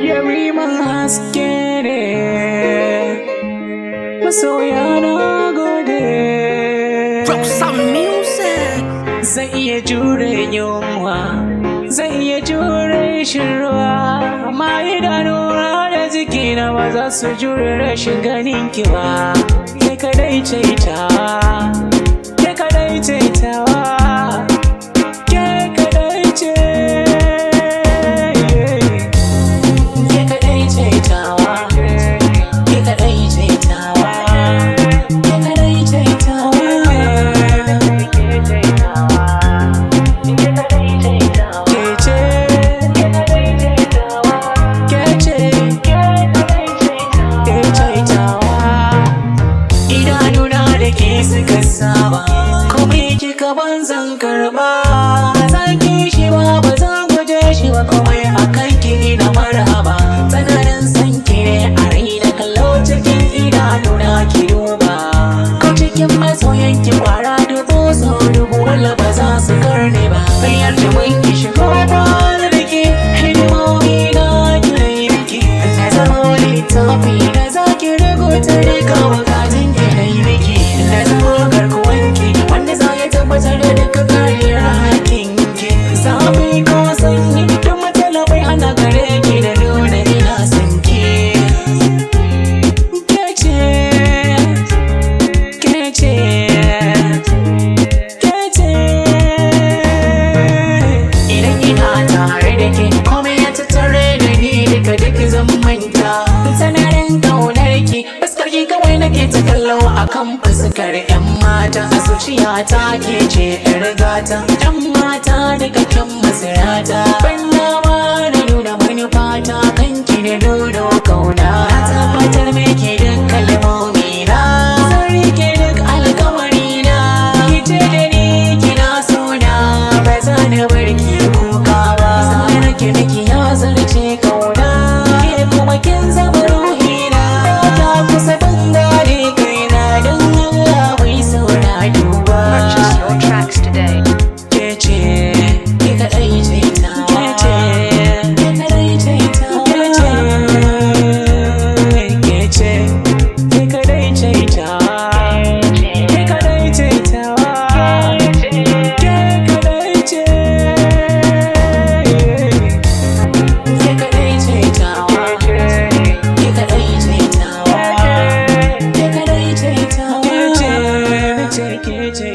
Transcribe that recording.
Yariman haske ne, masoya na gode. Drop some music. Zai iya jure yunwa, zai iya jure shirwa, amma idanuna da jikina ba za su jure rashin ganin ki ba. Ke kadai ce tawa, ke kadai ce tawa, ke kadai ce. Ke kadai ce tawa, ke kadai ce tawa, ke kadai ce tawa. Suka saba komai kika ban zan karba, ba zan ki shi ba, ba zan guje shi ba, komai akan ki ina marhaba. Tsananin san ki ne a raina, kallo cikin idanuna ki duba, ko cikin masoyan ki kwara dubu so dubu wala ba za su karne ba. Bayar da mun ki shigo ba da ki hidimomi na ki na yi miki, na zama littafi da za ki rubuta duka bukatun ki na yi miki. Na zama garkuwanki wanda za ya tabbatar da duka kariyar hakinki. Zafi ko sanyi duk matsala bai hana gare ki da nuna ina son ki. Kece, kece, kece. Idan ina tare da ke komai ya tattare da ni duka zan manta. Sanarin kaunar ki fuskar ki kawai nake ta kallo akan fuskar 'yan mata. A zuciyata ke ce 'yar gata, 'yan mata daga kyan masirata.